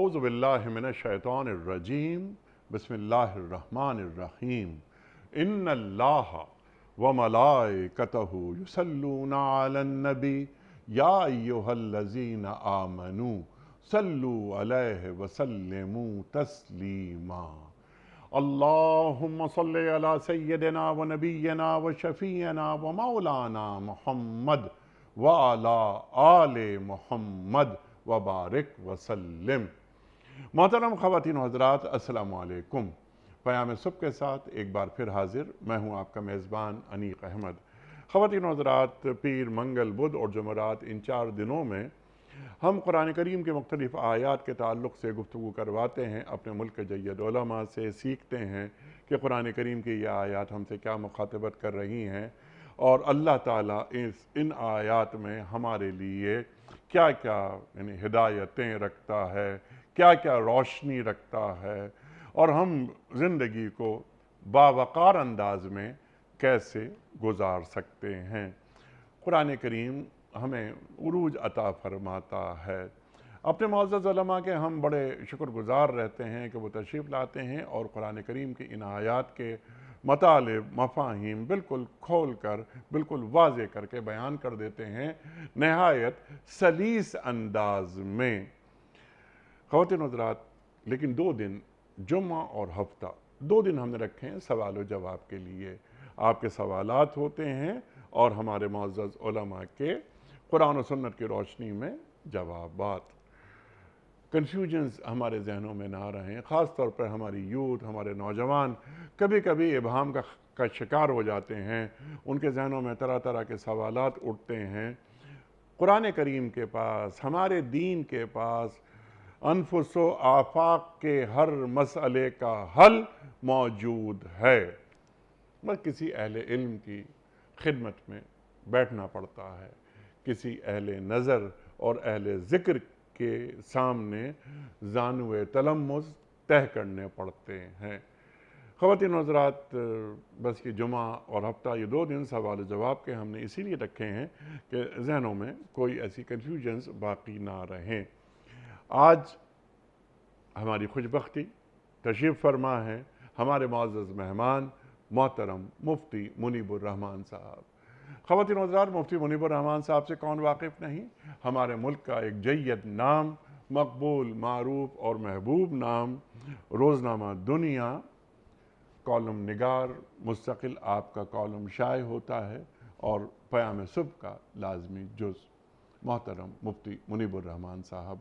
اعوذ باللہ من الشیطان الرجیم بسم اللہ الرحمن الرحیم ان اللہ وملائکتہ یصلون علی النبی یا ایہا الذین آمنوا صلوا علیہ وسلموا تسلیما اللہم صلی علی سیدنا و نبینا و شفیعنا و مولانا محمد وعلی آل محمد وبارک وسلم۔ محترم خواتین و حضرات، السلام علیکم۔ پیام صبح کے ساتھ ایک بار پھر حاضر میں ہوں آپ کا میزبان انیق احمد۔ خواتین و حضرات، پیر، منگل، بدھ اور جمعرات ان 4 دنوں میں ہم قرآن کریم کے مختلف آیات کے تعلق سے گفتگو کرواتے ہیں، اپنے ملک کے جید علماء سے سیکھتے ہیں کہ قرآن کریم کی یہ آیات ہم سے کیا مخاطبت کر رہی ہیں اور اللہ تعالیٰ ان آیات میں ہمارے لیے کیا کیا ہدایتیں رکھتا ہے، کیا کیا روشنی رکھتا ہے، اور ہم زندگی کو باوقار انداز میں کیسے گزار سکتے ہیں۔ قرآن کریم ہمیں عروج عطا فرماتا ہے۔ اپنے معزز علماء کے ہم بڑے شکر گزار رہتے ہیں کہ وہ تشریف لاتے ہیں اور قرآن کریم کی ان آیات کے مطالب، مفاہیم بالکل کھول کر، بالکل واضح کر کے بیان کر دیتے ہیں نہایت سلیس انداز میں۔ خواتین و حضرات، لیکن 2 دن جمعہ اور ہفتہ 2 دن ہم نے رکھے ہیں سوال و جواب کے لیے۔ آپ کے سوالات ہوتے ہیں اور ہمارے معزز علماء کے قرآن و سنت کی روشنی میں جوابات۔ کنفیوژنز ہمارے ذہنوں میں نہ رہیں، خاص طور پر ہماری یوتھ، ہمارے نوجوان کبھی کبھی ابہام کا شکار ہو جاتے ہیں، ان کے ذہنوں میں طرح طرح کے سوالات اٹھتے ہیں۔ قرآن کریم کے پاس، ہمارے دین کے پاس انفس و آفاق کے ہر مسئلے کا حل موجود ہے، بس کسی اہل علم کی خدمت میں بیٹھنا پڑتا ہے، کسی اہل نظر اور اہل ذکر کے سامنے زانوِ تلمذ طے کرنے پڑتے ہیں۔ خواتین و حضرات، بس یہ جمعہ اور ہفتہ، یہ 2 دن سوال و جواب کے ہم نے اسی لیے رکھے ہیں کہ ذہنوں میں کوئی ایسی کنفیوژنز باقی نہ رہیں۔ آج ہماری خوش بختی تشریف فرما ہے ہمارے معزز مہمان محترم مفتی منیب الرحمان صاحب۔ خواتین و حضرات، مفتی منیب الرحمان صاحب سے کون واقف نہیں؟ ہمارے ملک کا ایک جید نام، مقبول، معروف اور محبوب نام، روزنامہ دنیا کالم نگار، مستقل آپ کا کالم شائع ہوتا ہے اور پیام صبح کا لازمی جز۔ محترم مفتی منیب الرحمان صاحب،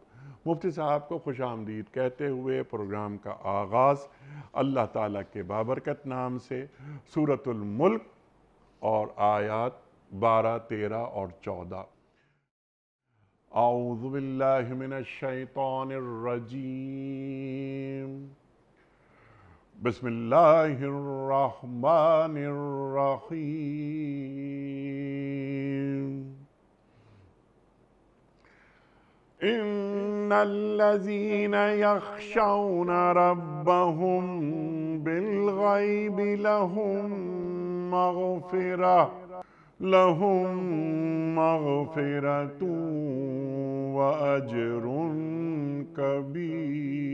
مفتی صاحب کو خوش آمدید کہتے ہوئے پروگرام کا آغاز اللہ تعالیٰ کے بابرکت نام سے سورۃ الملک اور آیات 12، 13 اور 14۔ اعوذ باللہ من الشیطان الرجیم، بسم اللہ الرحمن الرحیم۔ ان الذین یخشون ربهم بالغیب لهم مغفرة وأجر كبير۔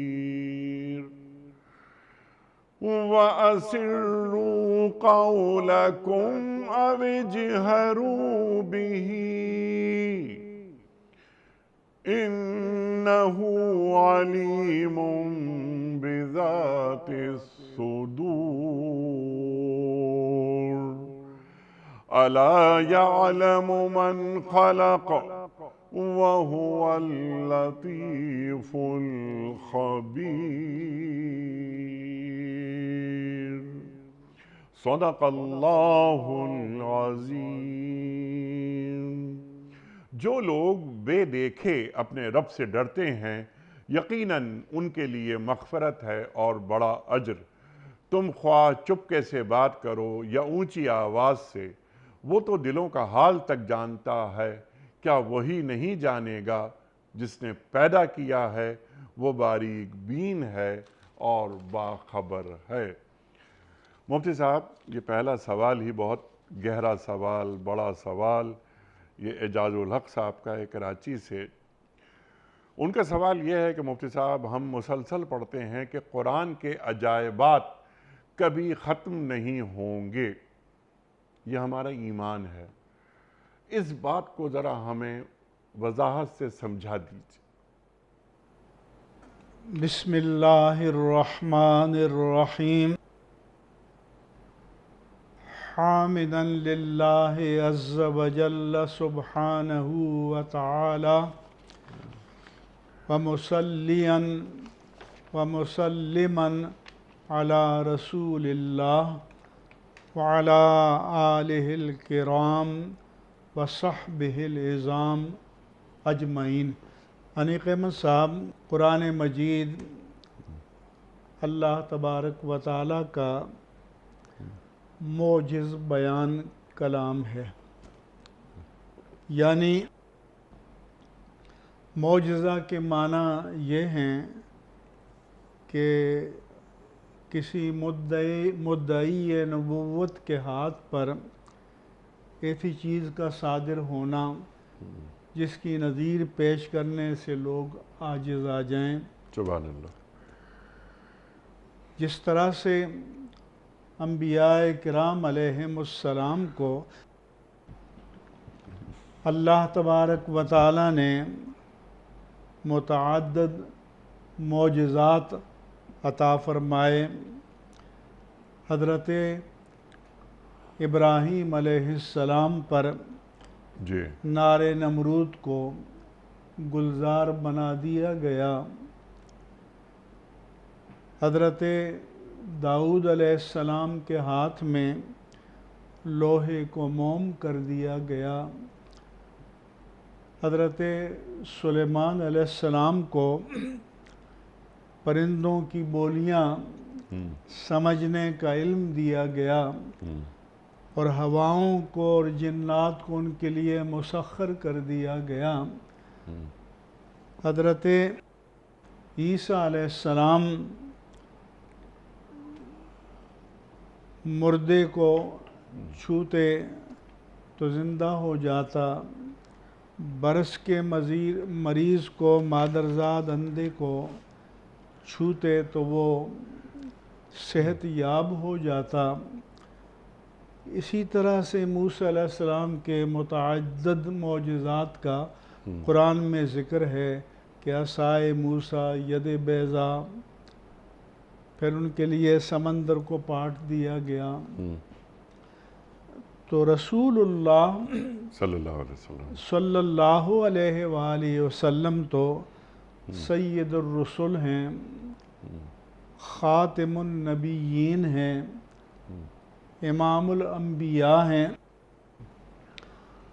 وأسروا قولكم أو اجهروا به إنه عليم بذات الصدور۔ ألا يعلم من خلق وهو اللطيف الخبير۔ صدق اللہ العظیم۔ جو لوگ بے دیکھے اپنے رب سے ڈرتے ہیں، یقیناً ان کے لیے مغفرت ہے اور بڑا اجر۔ تم خواہ چپکے سے بات کرو یا اونچی آواز سے، وہ تو دلوں کا حال تک جانتا ہے۔ کیا وہی نہیں جانے گا جس نے پیدا کیا ہے؟ وہ باریک بین ہے اور باخبر ہے۔ مفتی صاحب، یہ پہلا سوال ہی بہت گہرا سوال، بڑا سوال، یہ اعجاز الحق صاحب کا ہے کراچی سے۔ ان کا سوال یہ ہے کہ مفتی صاحب ہم مسلسل پڑھتے ہیں کہ قرآن کے عجائبات کبھی ختم نہیں ہوں گے، یہ ہمارا ایمان ہے، اس بات کو ذرا ہمیں وضاحت سے سمجھا دیجیے۔ بسم اللہ الرحمن الرحیم، حامدا للہ عز وجل سبحانہ وتعالی ومصلیا ومسلما علی رسول اللہ وعلی آلہ الکرام وصحبہ العظام اجمعین۔ انیق احمد صاحب، قرآن مجید اللہ تبارک و تعالیٰ کا معجز بیان کلام ہے، یعنی معجزہ کے معنی یہ ہیں کہ کسی مدعی نبوت کے ہاتھ پر ایسی چیز کا صادر ہونا جس کی نظیر پیش کرنے سے لوگ عاجز آ جائیں۔ سبحان اللہ۔ جس طرح سے انبیاء کرام علیہم السلام کو اللہ تبارک و تعالیٰ نے متعدد معجزات عطا فرمائے۔ حضرت ابراہیم علیہ السلام پر جی نار نمرود کو گلزار بنا دیا گیا۔ حضرت داؤد علیہ السلام کے ہاتھ میں لوہے کو موم کر دیا گیا۔ حضرت سلیمان علیہ السلام کو پرندوں کی بولیاں سمجھنے کا علم دیا گیا، اور ہواؤں کو اور جنات کو ان کے لیے مسخر کر دیا گیا۔ حضرت عیسیٰ علیہ السلام مردے کو چھوتے تو زندہ ہو جاتا، برس کے مریض کو، مادرزاد اندھے کو چھوتے تو وہ صحت یاب ہو جاتا۔ اسی طرح سے موسیٰ علیہ السلام کے متعدد معجزات کا قرآن میں ذکر ہے کہ عصائے موسیٰ، ید بیضا، پھر ان کے لیے سمندر کو پاٹ دیا گیا۔ تو رسول اللہ صلی اللہ علیہ وآلہ وسلم تو سید الرسل ہیں، خاتم النبیین ہیں، امام الانبیاء ہیں۔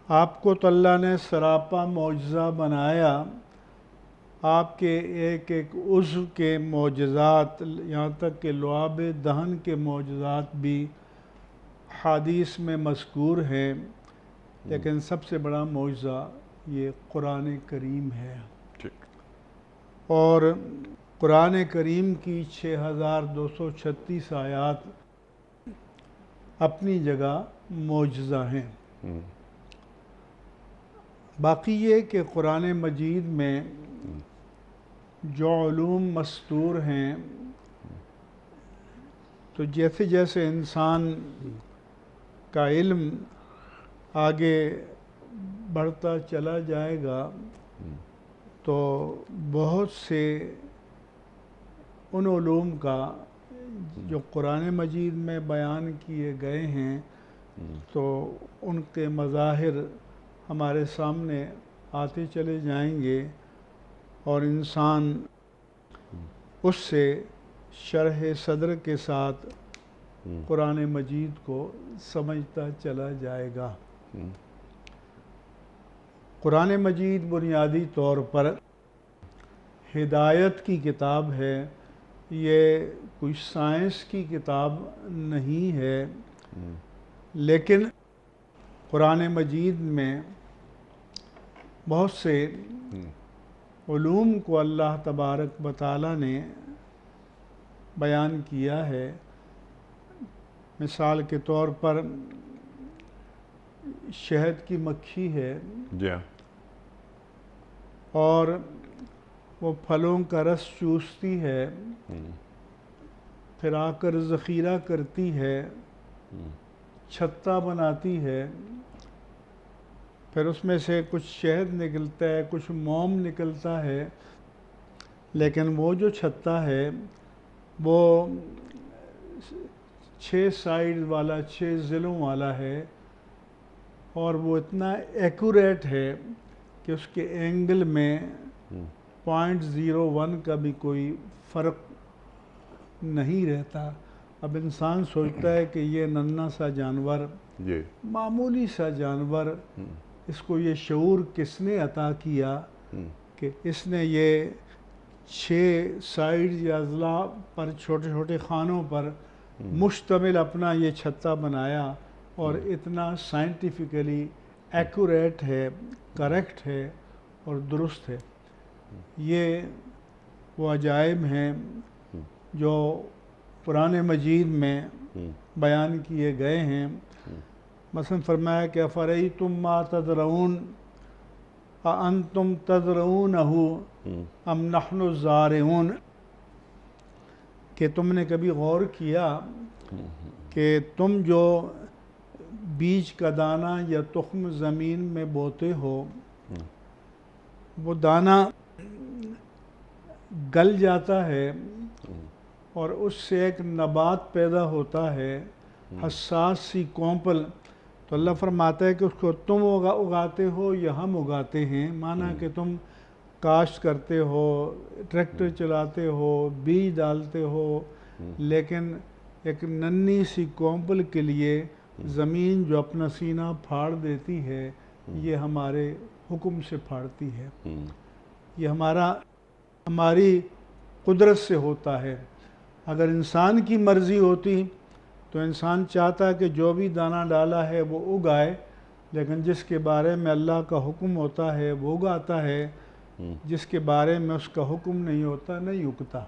آپ کو تو اللہ نے سراپا معجزہ بنایا، آپ کے ایک ایک عضو کے معجزات، یہاں تک کہ لعاب دہن کے معجزات بھی حدیث میں مذکور ہیں، لیکن سب سے بڑا معجزہ یہ قرآن کریم ہے۔ اور قرآن کریم کی 6236 آیات اپنی جگہ معجزہ ہیں۔ باقی یہ کہ قرآن مجید میں جو علوم مستور ہیں، تو جیسے جیسے انسان کا علم آگے بڑھتا چلا جائے گا تو بہت سے ان علوم کا جو قرآن مجید میں بیان کیے گئے ہیں تو ان کے مظاہر ہمارے سامنے آتے چلے جائیں گے، اور انسان اس سے شرح صدر کے ساتھ قرآن مجید کو سمجھتا چلا جائے گا۔ قرآن مجید بنیادی طور پر ہدایت کی کتاب ہے، یہ کوئی سائنس کی کتاب نہیں ہے، لیکن قرآن مجید میں بہت سے علوم کو اللہ تبارک و تعالیٰ نے بیان کیا ہے۔ مثال کے طور پر شہد کی مکھی ہے، جی، اور وہ پھلوں کا رس چوستی ہے، پھر آ کر ذخیرہ کرتی ہے، چھتا بناتی ہے، پھر اس میں سے کچھ شہد نکلتا ہے، کچھ موم نکلتا ہے، لیکن وہ جو چھتا ہے وہ 6 سائڈ والا، 6 ضلعوں والا ہے، اور وہ اتنا ایکوریٹ ہے کہ اس کے اینگل میں 0.01 کا بھی کوئی فرق نہیں رہتا۔ اب انسان سوچتا ہے کہ یہ ننھا سا جانور، معمولی سا جانور، اس کو یہ شعور کس نے عطا کیا کہ اس نے یہ 6 سائڈ یا اضلاع پر، چھوٹے چھوٹے خانوں پر مشتمل اپنا یہ چھتا بنایا، اور اتنا سائنٹیفکلی ایکوریٹ ہے، کریکٹ ہے اور درست ہے۔ یہ وہ عجائب ہیں جو قرآن مجید میں بیان کیے گئے ہیں۔ مثلا فرمایا کہ افرأیتم ما تزرعون اانتم تزرعونہ ام نحن الزارعون، کہ تم نے کبھی غور کیا کہ تم جو بیج کا دانہ یا تخم زمین میں بوتے ہو، وہ دانہ گل جاتا ہے اور اس سے ایک نبات پیدا ہوتا ہے، حساس سی کونپل۔ تو اللہ فرماتا ہے کہ اس کو تم اگاتے ہو یا ہم اگاتے ہیں، مانا کہ تم کاشت کرتے ہو، ٹریکٹر چلاتے ہو، بیج ڈالتے ہو، لیکن ایک ننھی سی کونپل کے لیے زمین جو اپنا سینہ پھاڑ دیتی ہے، یہ ہمارے حکم سے پھاڑتی ہے۔ یہ ہماری قدرت سے ہوتا ہے۔ اگر انسان کی مرضی ہوتی تو انسان چاہتا کہ جو بھی دانہ ڈالا ہے وہ اگائے، لیکن جس کے بارے میں اللہ کا حکم ہوتا ہے وہ اگاتا ہے، جس کے بارے میں اس کا حکم نہیں ہوتا نہیں اگتا۔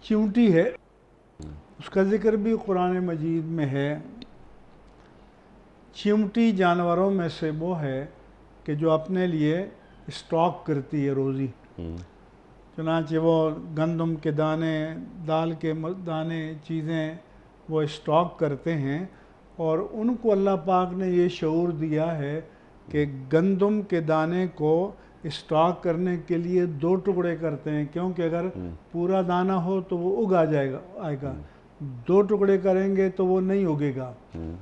چیونٹی ہے، اس کا ذکر بھی قرآن مجید میں ہے۔ چیونٹی جانوروں میں سے وہ ہے کہ جو اپنے لیے اسٹاک کرتی ہے روزی، چنانچہ وہ گندم کے دانے، دال کے دانے، چیزیں وہ اسٹاک کرتے ہیں، اور ان کو اللہ پاک نے یہ شعور دیا ہے کہ گندم کے دانے کو اسٹاک کرنے کے لیے 2 ٹکڑے کرتے ہیں، کیونکہ اگر پورا دانہ ہو تو وہ آئے گا، 2 ٹکڑے کریں گے تو وہ نہیں اگے گا۔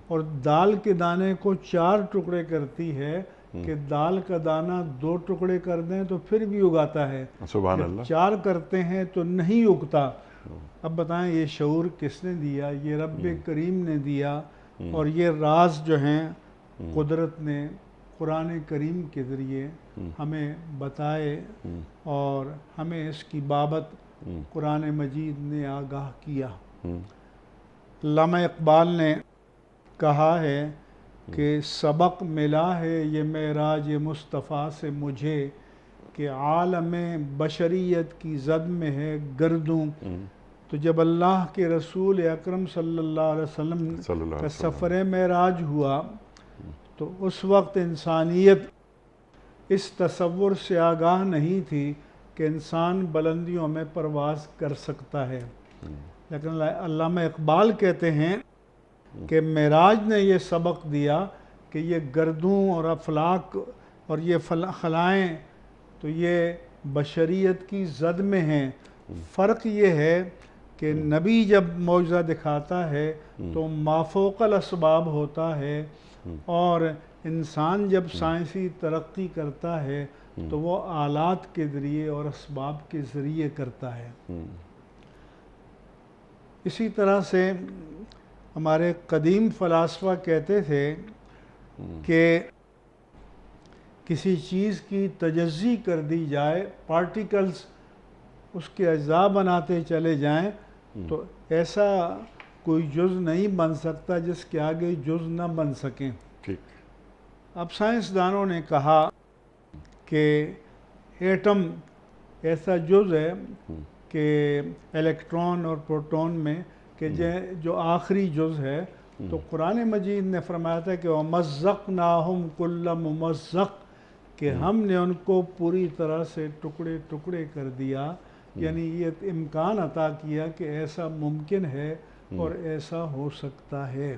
اور دال کے دانے کو 4 ٹکڑے کرتی ہے کہ دال کا دانہ 2 ٹکڑے کر دیں تو پھر بھی اگاتا ہے، سبحان اللہ۔ 4 کرتے ہیں تو نہیں اگتا۔ اب بتائیں یہ شعور کس نے دیا؟ یہ رب کریم نے دیا، اور یہ راز جو ہیں قدرت نے قرآن کریم کے ذریعے ہمیں بتائے، اور ہمیں اس کی بابت قرآن مجید نے آگاہ کیا۔ علامہ اقبال نے کہا ہے کہ سبق ملا ہے یہ معراج مصطفیٰ سے مجھے، کہ عالم بشریت کی زد میں ہے گردوں۔ تو جب اللہ کے رسول اکرم صلی اللہ علیہ وسلم کا سفر معراج ہوا تو اس وقت انسانیت اس تصور سے آگاہ نہیں تھی کہ انسان بلندیوں میں پرواز کر سکتا ہے، لیکن علامہ اقبال کہتے ہیں کہ معراج نے یہ سبق دیا کہ یہ گردوں اور افلاک اور یہ خلائیں تو یہ بشریت کی زد میں ہیں۔ فرق یہ ہے کہ نبی جب معجزہ دکھاتا ہے تو مافوق الاسباب ہوتا ہے، اور انسان جب سائنسی ترقی کرتا ہے تو وہ آلات کے ذریعے اور اسباب کے ذریعے کرتا ہے۔ اسی طرح سے ہمارے قدیم فلاسفہ کہتے تھے کہ کسی چیز کی تجزی کر دی جائے، پارٹیکلز اس کے اجزاء بناتے چلے جائیں تو ایسا کوئی جز نہیں بن سکتا جس کے آگے جز نہ بن سکیں۔ اب سائنسدانوں نے کہا کہ ایٹم ایسا جز ہے کہ الیکٹران اور پروٹون میں کہ جو آخری جز ہے، تو قرآن مجید نے فرمایا تھا کہ وَمَزَّقْنَاهُمْ كُلَّ مُمَزَّقٍ، کہ ہم نے ان کو پوری طرح سے ٹکڑے ٹکڑے کر دیا، یعنی یہ امکان عطا کیا کہ ایسا ممکن ہے اور ایسا ہو سکتا ہے۔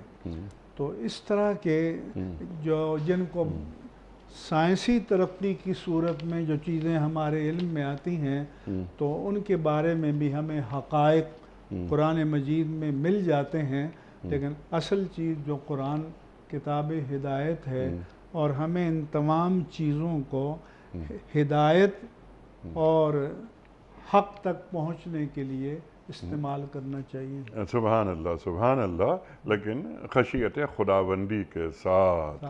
تو اس طرح کے جن کو سائنسی ترقی کی صورت میں جو چیزیں ہمارے علم میں آتی ہیں تو ان کے بارے میں بھی ہمیں حقائق قرآن مجید میں مل جاتے ہیں، لیکن اصل چیز جو قرآن کتاب ہدایت ہے، اور ہمیں ان تمام چیزوں کو ہدایت اور حق تک پہنچنے کے لیے استعمال کرنا چاہیے۔ سبحان اللہ، سبحان اللہ۔ لیکن خشیت خداوندی کے ساتھ،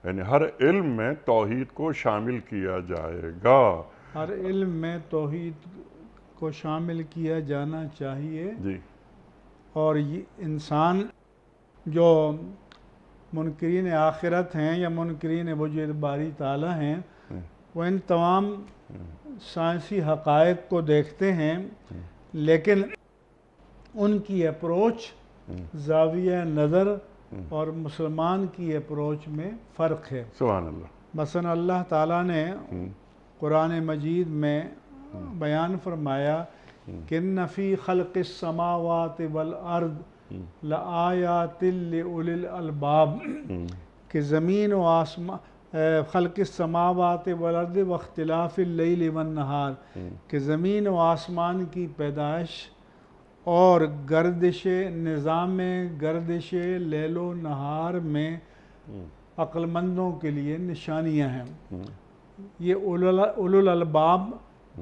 یعنی ہر علم میں توحید کو شامل کیا جائے گا، ہر علم میں توحید کو شامل کیا جانا چاہیے، جی، اور یہ انسان جو منکرین آخرت ہیں یا منکرین وجود باری تعالیٰ ہیں، وہ ان تمام سائنسی حقائق کو دیکھتے ہیں، لیکن ان کی اپروچ، زاویہ نظر اور مسلمان کی اپروچ میں فرق ہے۔ سبحان اللہ۔ مثلا اللہ تعالیٰ نے قرآن مجید میں بیان فرمایا کہ اِنَّ فِي خَلْقِ السَّمَاوَاتِ وَالْأَرْضِ لَآیَاتٍ لِأُولِي الْأَلْبَابِ، کہ زمین و آسمان، خلق السماوات والارض واختلاف اللیل والنہار، کہ زمین و آسمان کی پیدائش اور گردش نظام گردش لیل و نہار میں عقل مندوں کے لیے نشانیاں ہیں۔ یہ اولو الالباب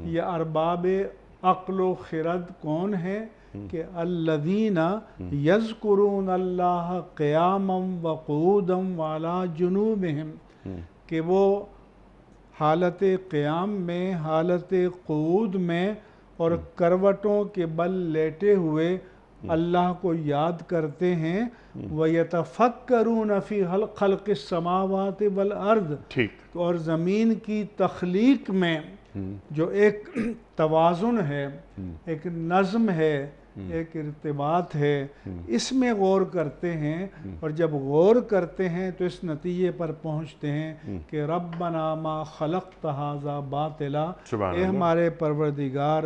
یا ارباب عقل و خرد کون ہے؟ کہ الذین یذکرون اللہ قیاما وقعودا وعلی جنوبہم، کہ وہ حالت قیام میں، حالت قعود میں اور کروٹوں کے بل لیٹے ہوئے اللہ کو یاد کرتے ہیں۔ وَيَتَفَكَّرُونَ فِي خَلْقِ السَّمَاوَاتِ وَالْأَرْضِ، اور زمین کی تخلیق میں جو ایک توازن ہے، ایک نظم ہے، ایک ارتباط ہے، اس میں غور کرتے ہیں، اور جب غور کرتے ہیں تو اس نتیجے پر پہنچتے ہیں کہ ربنا ما خلقت ھذا باطلا، اے ہمارے پروردگار،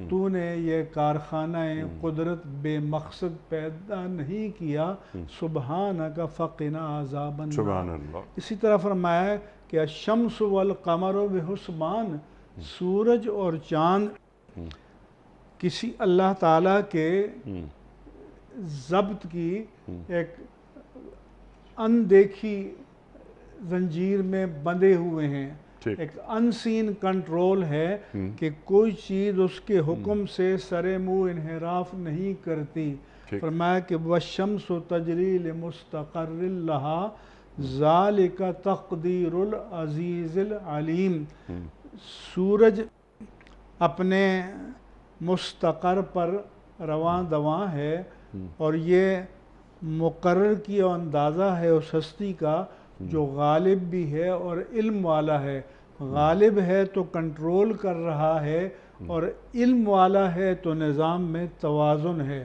تو نے یہ کارخانہ قدرت بے مقصد پیدا نہیں کیا، سبحانک فقنا عذاب النار۔ اسی طرح فرمایا ہے کہ الشمس والقمر بحسبان، سورج اور چاند کسی اللہ تعالیٰ کے ضبط کی ایک اندیکھی زنجیر میں بندھے ہوئے ہیں، ایک ان سین کنٹرول ہے کہ کوئی چیز اس کے حکم سے سرے منہ انحراف نہیں کرتی۔ فرمایا کہ وَالشَّمْسُ تَجْرِي لِمُسْتَقَرٍّ لَهَا ذَلِكَ تَقْدِيرُ الْعَزِيزِ الْعَلِيمِ، سورج اپنے مستقر پر رواں دواں ہے، اور یہ مقرر کیا اندازہ ہے اس ہستی کا جو غالب بھی ہے اور علم والا ہے۔ غالب ہے تو کنٹرول کر رہا ہے، اور علم والا ہے تو نظام میں توازن ہے۔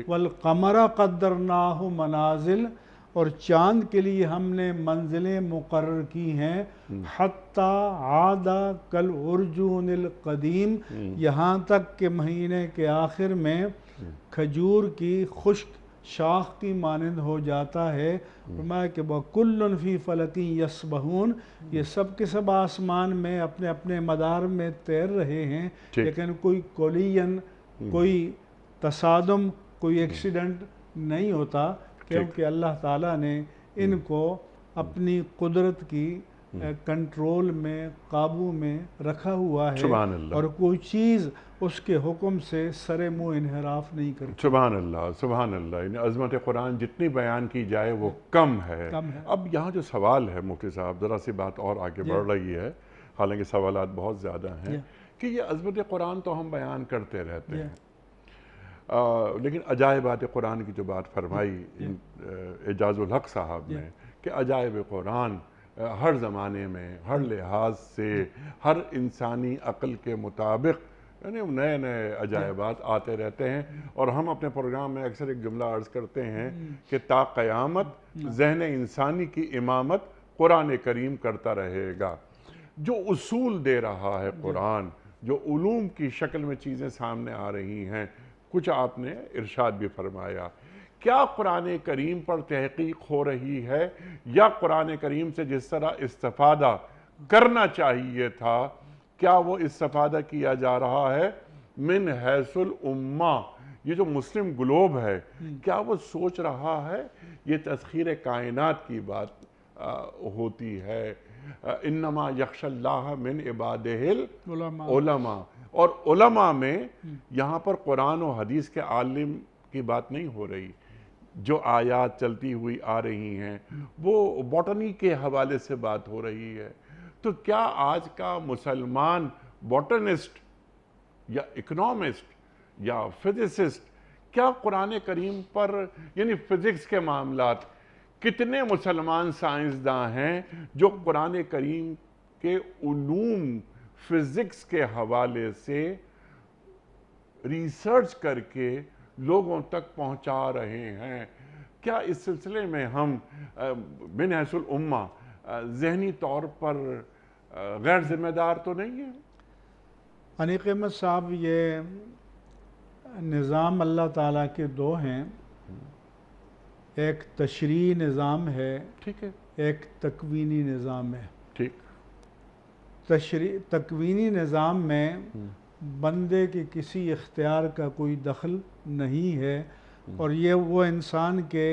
وَالْقَمَرَ قَدَّرْنَاهُ مَنَازِلَ، اور چاند کے لیے ہم نے منزلیں مقرر کی ہیں، حَتَّى عَادَ كَالْعُرْجُونِ الْقَدِيمِ، یہاں تک کہ مہینے کے آخر میں کھجور کی خشک شاخ کی مانند ہو جاتا ہے۔ فرمایا کہ وَكُلٌّ فِي فَلَكٍ يَسْبَحُونَ، یہ سب کے سب آسمان میں اپنے اپنے مدار میں تیر رہے ہیں، لیکن کوئی کولین، کوئی تصادم، کوئی ایکسیڈنٹ نہیں ہوتا، کیونکہ اللہ تعالیٰ نے ان کو اپنی قدرت کی کنٹرول میں، قابو میں رکھا ہوا ہے، اور کوئی چیز اس کے حکم سے سرے منہ انحراف نہیں کرتی۔ سبحان اللہ، سبحان اللہ۔ یعنی عظمت قرآن جتنی بیان کی جائے وہ کم ہے۔ اب یہاں جو سوال ہے مفتی صاحب، ذرا سی بات اور آگے بڑھ رہی ہے، حالانکہ سوالات بہت زیادہ ہیں، کہ یہ عظمت قرآن تو ہم بیان کرتے رہتے ہیں، لیکن عجائبات قرآن کی جو بات فرمائی اعجاز الحق صاحب نے، کہ عجائب قرآن ہر زمانے میں، ہر لحاظ سے، ہر انسانی عقل کے مطابق، یعنی نئے نئے عجائبات آتے رہتے ہیں، اور ہم اپنے پروگرام میں اکثر ایک جملہ عرض کرتے ہیں کہ تا قیامت ذہن انسانی کی امامت قرآن کریم کرتا رہے گا۔ جو اصول دے رہا ہے قرآن، جو علوم کی شکل میں چیزیں سامنے آ رہی ہیں، کچھ آپ نے ارشاد بھی فرمایا، کیا قرآن کریم پر تحقیق ہو رہی ہے یا قرآن کریم سے جس طرح استفادہ کرنا چاہیے تھا کیا وہ استفادہ کیا جا رہا ہے؟ من حیث الامہ، یہ جو مسلم گلوب ہے کیا وہ سوچ رہا ہے؟ یہ تسخیر کائنات کی بات ہوتی ہے، انما یخشی اللہ من عبادہ العلماء، اور علماء میں یہاں پر قرآن و حدیث کے عالم کی بات نہیں ہو رہی، جو آیات چلتی ہوئی آ رہی ہیں وہ باٹنی کے حوالے سے بات ہو رہی ہے۔ تو کیا آج کا مسلمان باٹنسٹ یا اکنامسٹ یا فزسسٹ کیا قرآن کریم پر، یعنی فزکس کے معاملات، کتنے مسلمان سائنسداں ہیں جو قرآن کریم کے علوم فزکس کے حوالے سے ریسرچ کر کے لوگوں تک پہنچا رہے ہیں؟ کیا اس سلسلے میں ہم من حیث الامہ ذہنی طور پر غیر ذمہ دار تو نہیں ہیں؟ حنیق احمد صاحب، یہ نظام اللہ تعالیٰ کے دو ہیں، ایک تشریعی نظام ہے، ٹھیک ہے، ایک تکوینی نظام ہے۔ ٹھیک، تکوینی نظام میں بندے کے کسی اختیار کا کوئی دخل نہیں ہے، اور یہ وہ انسان کے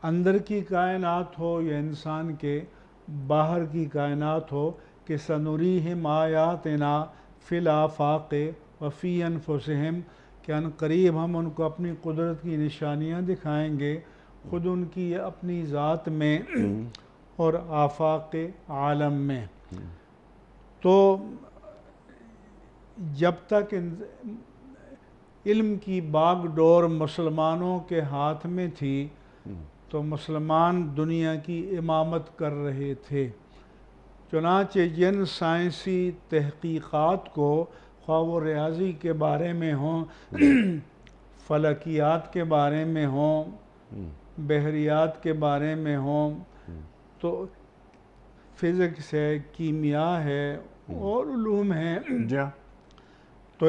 اندر کی کائنات ہو یا انسان کے باہر کی کائنات ہو، کہ سنریہم آیاتنا فی الآفاق وفی انفسہم، کہ ان قریب ہم ان کو اپنی قدرت کی نشانیاں دکھائیں گے، خود ان کی اپنی ذات میں اور آفاق عالم میں۔ تو جب تک علم کی باغ ڈور مسلمانوں کے ہاتھ میں تھی تو مسلمان دنیا کی امامت کر رہے تھے، چنانچہ جن سائنسی تحقیقات کو، خواہ وہ ریاضی کے بارے میں ہوں، فلکیات کے بارے میں ہوں، بحریات کے بارے میں ہوں، تو فزکس ہے، کیمیا ہے اور علوم ہیں، تو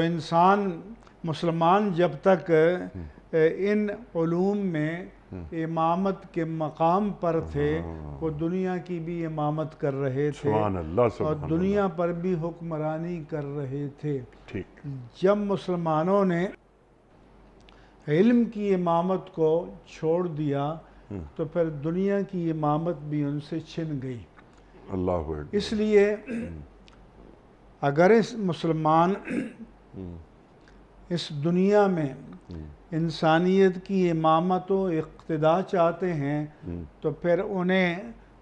مسلمان جب تک ان علوم میں امامت کے مقام پر تھے وہ دنیا کی بھی امامت کر رہے تھے اور دنیا پر بھی حکمرانی کر رہے تھے۔ جب مسلمانوں نے علم کی امامت کو چھوڑ دیا تو پھر دنیا کی امامت بھی ان سے چھن گئی۔ اس لیے اگر مسلمان اس دنیا میں انسانیت کی امامت و اقتداء چاہتے ہیں تو پھر انہیں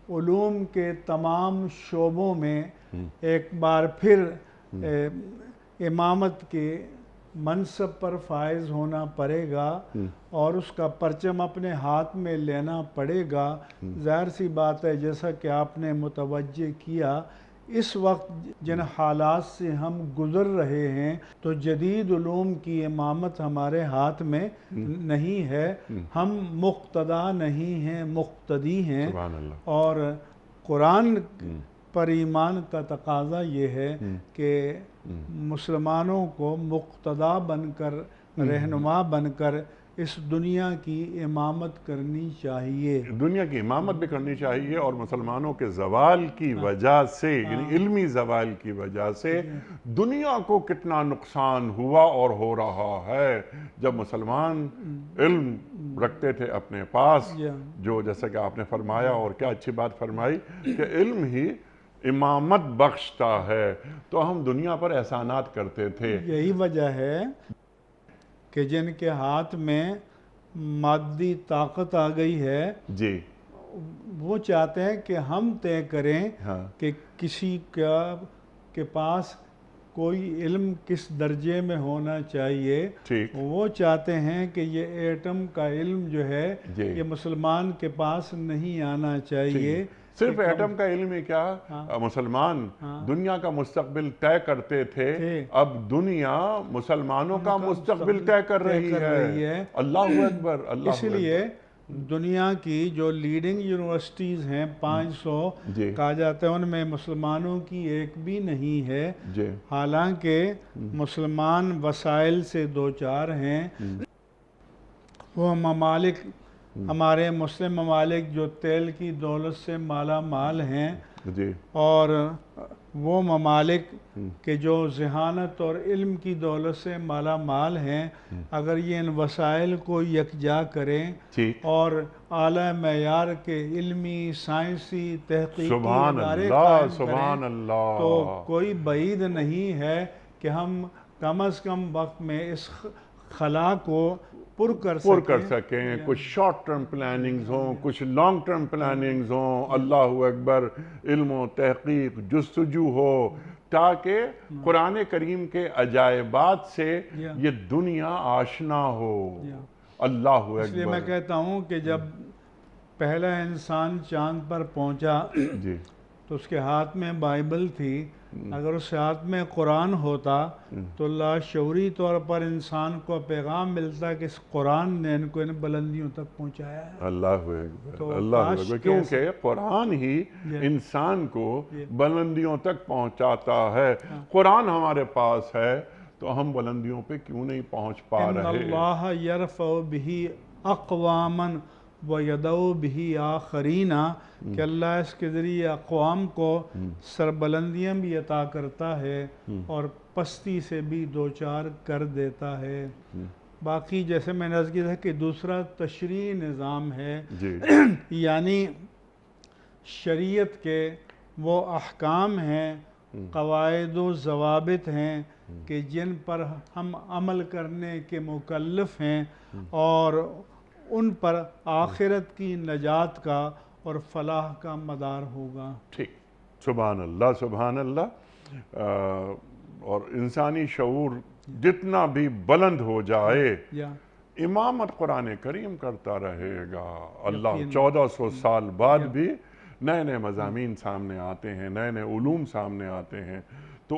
علوم کے تمام شعبوں میں ایک بار پھر امامت کے منصب پر فائز ہونا پڑے گا اور اس کا پرچم اپنے ہاتھ میں لینا پڑے گا۔ ظاہر سی بات ہے، جیسا کہ آپ نے متوجہ کیا، اس وقت جن حالات سے ہم گزر رہے ہیں تو جدید علوم کی امامت ہمارے ہاتھ میں نہیں ہے، ہم مقتدا نہیں ہیں، مقتدی ہیں، اور قرآن پر ایمان کا تقاضا یہ ہے کہ مسلمانوں کو مقتدا بن کر، رہنما بن کر اس دنیا کی امامت کرنی چاہیے، دنیا کی امامت بھی کرنی چاہیے، اور مسلمانوں کے زوال کی وجہ سے، یعنی علمی زوال کی وجہ سے دنیا کو کتنا نقصان ہوا اور ہو رہا ہے۔ جب مسلمان علم رکھتے تھے اپنے پاس، جو جیسا کہ آپ نے فرمایا، اور کیا اچھی بات فرمائی کہ علم ہی امامت بخشتا ہے، تو ہم دنیا پر احسانات کرتے تھے۔ یہی وجہ ہے کہ جن کے ہاتھ میں مادی طاقت آ گئی ہے جی، وہ چاہتے ہیں کہ ہم طے کریں کہ کسی کے پاس کوئی علم کس درجے میں ہونا چاہیے۔ وہ چاہتے ہیں کہ یہ ایٹم کا علم جو ہے یہ مسلمان کے پاس نہیں آنا چاہیے۔ صرف ایٹم کا علم ہی کیا، مسلمان دنیا کا مستقبل طے کرتے تھے، اب دنیا مسلمانوں کا مستقبل طے کر رہی ہے۔ اللہ اکبر، اللہ اکبر۔ اس لیے دنیا کی جو لیڈنگ یونیورسٹیز ہیں 500 جی کہا جاتا ہے ان میں مسلمانوں کی ایک بھی نہیں ہے، جی حالانکہ مسلمان وسائل سے دوچار ہیں۔ وہ ممالک ہمارے مسلم ممالک جو تیل کی دولت سے مالا مال ہیں، جی اور وہ ممالک کہ جو ذہانت اور علم کی دولت سے مالا مال ہیں، اگر یہ ان وسائل کو یکجا کریں ٹھیک، اور اعلیٰ معیار کے علمی سائنسی تحقیقی سبحان ادارے اللہ، قائم سبحان کریں اللہ، تو کوئی بعید نہیں ہے کہ ہم کم از کم وقت میں اس خلا کو پر کر سکیں، کچھ شارٹ ٹرم پلاننگز ہوں، کچھ لانگ ٹرم پلاننگز ہوں، اللہ اکبر، علم و تحقیق جستجو ہو، تاکہ قرآن کریم کے عجائبات سے یہ دنیا آشنا ہو۔ اللہ اس لیے میں اکبر۔ کہتا ہوں کہ جب پہلا انسان چاند پر پہنچا جی تو اس کے ہاتھ میں بائبل تھی، اگر اس کے ہاتھ میں قرآن ہوتا تو لاشعوری طور پر انسان کو پیغام ملتا کہ اس قرآن نے ان کو ان بلندیوں تک پہنچایا ہے۔ اللہ اکبر، تو اللہ کاش اکبر، کہ کیونکہ قرآن ہی انسان کو بلندیوں تک پہنچاتا ہے۔ قرآن ہمارے پاس ہے تو ہم بلندیوں پہ کیوں نہیں پہنچ پا ان رہے؟ اللہ یرفع بہ اقواما ویدعو بہ آخرین، کہ اللہ اس کے ذریعے اقوام کو سربلندیاں بھی عطا کرتا ہے اور پستی سے بھی دوچار کر دیتا ہے۔ باقی جیسے میں نے عرض کیا تھا کہ دوسرا تشریعی نظام ہے، جی یعنی شریعت کے وہ احکام ہیں، قواعد و ضوابط ہیں کہ جن پر ہم عمل کرنے کے مکلف ہیں، اور ان پر آخرت کی نجات کا اور فلاح کا مدار ہوگا۔ ٹھیک، سبحان اللہ، سبحان اللہ۔ اور انسانی شعور جتنا بھی بلند ہو جائے، یا امامت قرآن کریم کرتا رہے گا۔ اللہ یقیناً 1400 سال بعد بھی نئے نئے مضامین سامنے آتے ہیں، نئے نئے علوم سامنے آتے ہیں، تو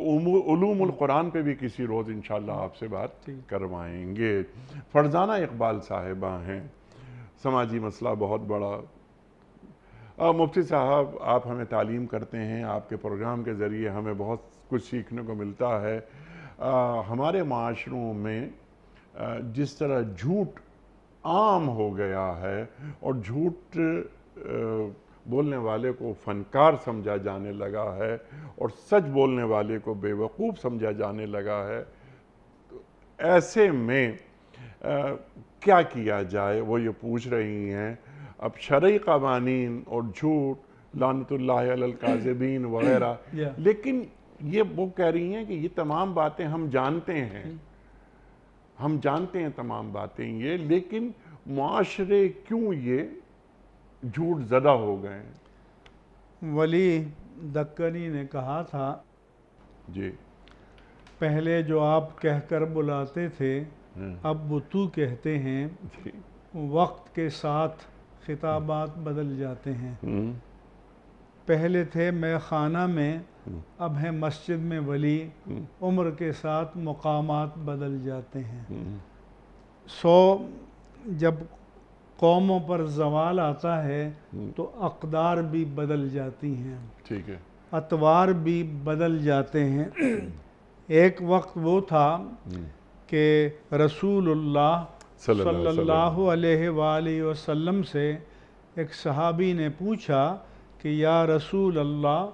علوم القرآن پہ بھی کسی روز انشاءاللہ آپ سے بات کروائیں گے۔ فرزانہ اقبال صاحبہ ہیں، سماجی مسئلہ بہت بڑا۔ مفتی صاحب، آپ ہمیں تعلیم کرتے ہیں، آپ کے پروگرام کے ذریعے ہمیں بہت کچھ سیکھنے کو ملتا ہے۔ ہمارے معاشروں میں جس طرح جھوٹ عام ہو گیا ہے اور جھوٹ بولنے والے کو فنکار سمجھا جانے لگا ہے اور سچ بولنے والے کو بے وقوف سمجھا جانے لگا ہے، تو ایسے میں کیا کیا جائے؟ وہ یہ پوچھ رہی ہیں۔ اب شرعی قوانین اور جھوٹ، لعنت اللہ علی الکاذبین وغیرہ، لیکن یہ وہ کہہ رہی ہیں کہ یہ تمام باتیں ہم جانتے ہیں، ہم جانتے ہیں تمام باتیں یہ، لیکن معاشرے کیوں یہ جھوٹ زدہ ہو گئے ہیں؟ ولی دکنی نے کہا تھا، جی پہلے جو آپ کہہ کر بلاتے تھے اب وہ تو کہتے ہیں، وقت کے ساتھ خطابات بدل جاتے ہیں۔ پہلے تھے میں خانہ میں، اب ہے مسجد میں ولی، عمر کے ساتھ مقامات بدل جاتے ہیں۔ جب قوموں پر زوال آتا ہے تو اقدار بھی بدل جاتی ہیں، ٹھیک ہے، اطوار بھی بدل جاتے ہیں۔ ایک وقت وہ تھا کہ رسول اللہ صلی اللہ علیہ وآلہ وسلم سے ایک صحابی نے پوچھا کہ یا رسول اللہ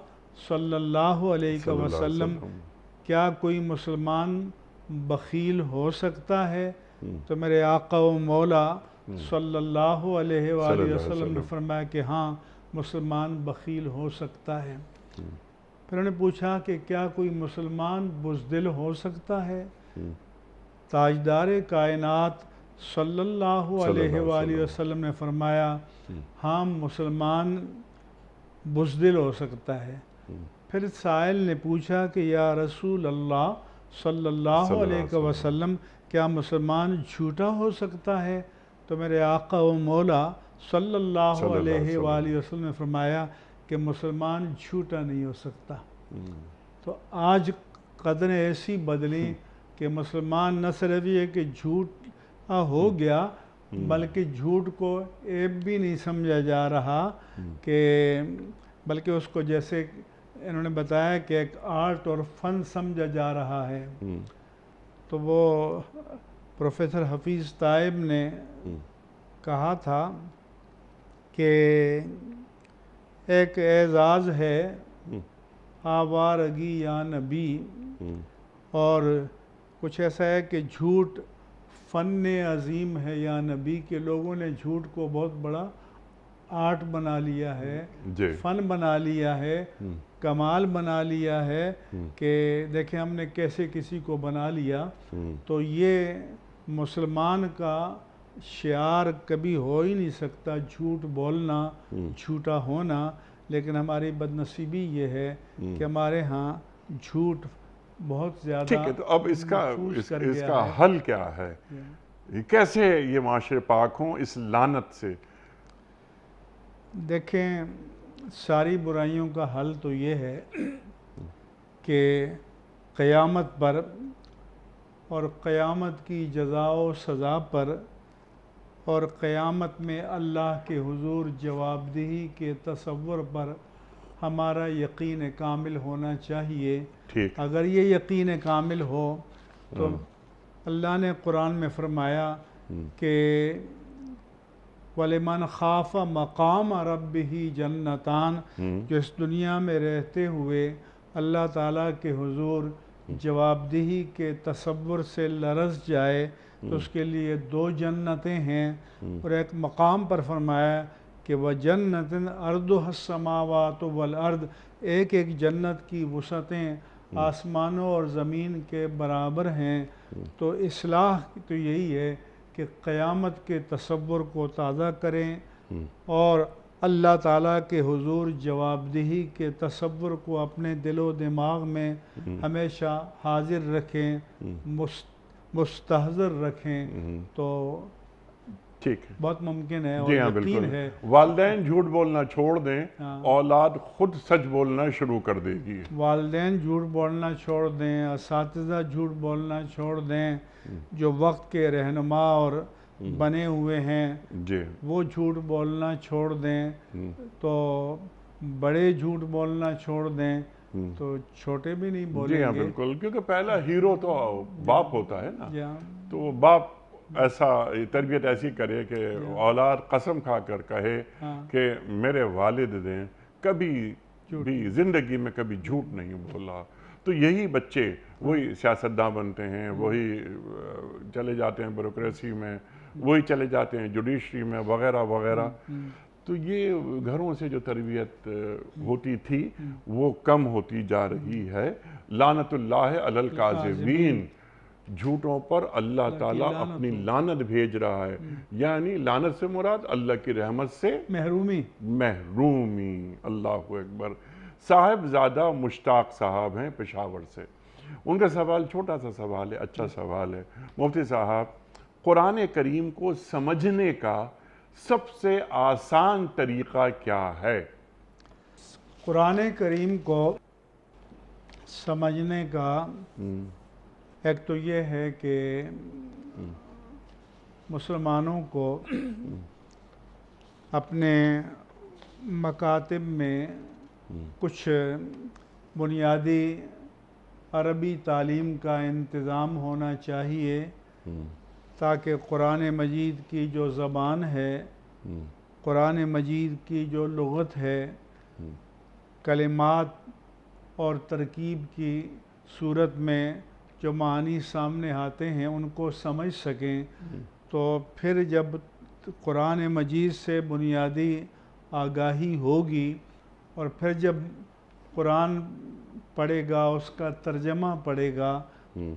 صلی اللہ علیہ وسلم، کیا کوئی مسلمان بخیل ہو سکتا ہے؟ تو میرے آقا و مولا صلی اللہ علیہ وآلہ وسلم نے فرمایا کہ ہاں، مسلمان بخیل ہو سکتا ہے۔ پھر انہوں نے پوچھا کہ کیا کوئی مسلمان بزدل ہو سکتا ہے؟ تاجدار کائنات صلی اللہ علیہ وآلہ وسلم نے فرمایا ہاں، مسلمان بزدل ہو سکتا ہے۔ پھر سائل نے پوچھا کہ یا رسول اللہ صلی اللہ علیہ وسلم، کیا مسلمان جھوٹا ہو سکتا ہے؟ تو میرے آقا و مولا صلی اللہ علیہ وآلہ وسلم نے فرمایا کہ مسلمان جھوٹا نہیں ہو سکتا۔ تو آج قدریں ایسی بدلیں کہ مسلمان نہ صرف یہ کہ جھوٹا ہو گیا بلکہ جھوٹ کو عیب بھی نہیں سمجھا جا رہا کہ بلکہ اس کو جیسے انہوں نے بتایا کہ ایک آرٹ اور فن سمجھا جا رہا ہے. تو وہ پروفیسر حفیظ طائب نے کہا تھا کہ ایک اعزاز ہے آوارگی یا نبی، اور کچھ ایسا ہے کہ جھوٹ فن عظیم ہے یا نبی، کہ لوگوں نے جھوٹ کو بہت بڑا آرٹ بنا لیا ہے، فن بنا لیا ہے، کمال بنا لیا ہے کہ دیکھیں ہم نے کیسے کسی کو بنا لیا. تو یہ مسلمان کا شعار کبھی ہو ہی نہیں سکتا، جھوٹ بولنا، جھوٹا ہونا. لیکن ہماری بدنصیبی یہ ہے کہ ہمارے ہاں جھوٹ بہت زیادہ. ٹھیک ہے، تو اب اس کا حل کیا ہے؟ کیسے یہ معاشرے پاک ہوں اس لعنت سے؟ دیکھیں ساری برائیوں کا حل تو یہ ہے کہ قیامت پر اور قیامت کی جزا و سزا پر اور قیامت میں اللہ کے حضور جواب دہی کے تصور پر ہمارا یقین کامل ہونا چاہیے. اگر یہ یقین کامل ہو تو اللہ نے قرآن میں فرمایا کہ وَلِمَنْ خَافَ مَقَامَ رَبِّهِ جَنَّتَانِ، جو اس دنیا میں رہتے ہوئے اللہ تعالیٰ کے حضور جواب دہی کے تصور سے لرز جائے تو اس کے لیے 2 جنتیں ہیں. اور ایک مقام پر فرمایا کہ وَجَنَّةٍ أَرْضُهَا السَّمَاوَاتُ وَالْأَرْضُ، ایک جنت کی وسعتیں آسمانوں اور زمین کے برابر ہیں. تو اصلاح تو یہی ہے کہ قیامت کے تصور کو تازہ کریں اور اللہ تعالیٰ کے حضور جواب دہی کے تصور کو اپنے دل و دماغ میں ہمیشہ حاضر رکھیں، مستحضر رکھیں. تو ٹھیک ہے، بہت ممکن ہے اور جی ہاں یقین بالکل. ہے. والدین جھوٹ بولنا چھوڑ دیں، اولاد خود سچ بولنا شروع کر دے گی. والدین جھوٹ بولنا چھوڑ دیں، اساتذہ جھوٹ بولنا چھوڑ دیں، جو وقت کے رہنما اور بنے ہوئے ہیں وہ جھوٹ بولنا چھوڑ دیں، تو بڑے جھوٹ بولنا چھوڑ دیں تو چھوٹے بھی نہیں بولیں گے. جی ہاں بالکل، کیونکہ پہلا ہیرو تو باپ ہوتا ہے نا. تو باپ ایسا تربیت ایسی کرے کہ اولاد قسم کھا کر کہے کہ میرے والدین کبھی بھی زندگی میں کبھی جھوٹ نہیں بولا. تو یہی بچے وہی سیاستداں بنتے ہیں، وہی چلے جاتے ہیں بیوروکریسی میں، وہی چلے جاتے ہیں جوڈیشری میں وغیرہ وغیرہ. تو یہ گھروں سے جو تربیت ہوتی تھی وہ کم ہوتی جا رہی ہے. لعنت اللہ علی الکاذبین، جھوٹوں پر اللہ تعالیٰ اپنی لعنت بھیج رہا ہے. یعنی لعنت سے مراد اللہ کی رحمت سے محرومی. اللہ اکبر. صاحب زادہ مشتاق صاحب ہیں پشاور سے. ان کا سوال چھوٹا سا سوال ہے، اچھا سوال ہے. مفتی صاحب، قرآن کریم کو سمجھنے کا سب سے آسان طریقہ کیا ہے؟ قرآن کریم کو سمجھنے کا ایک تو یہ ہے کہ مسلمانوں کو اپنے مکاتب میں کچھ بنیادی عربی تعلیم کا انتظام ہونا چاہیے تاکہ قرآن مجید کی جو زبان ہے، قرآن مجید کی جو لغت ہے، کلمات اور ترکیب کی صورت میں جو معنی سامنے آتے ہیں ان کو سمجھ سکیں. تو پھر جب قرآن مجید سے بنیادی آگاہی ہوگی اور پھر جب قرآن پڑھے گا، اس کا ترجمہ پڑھے گا،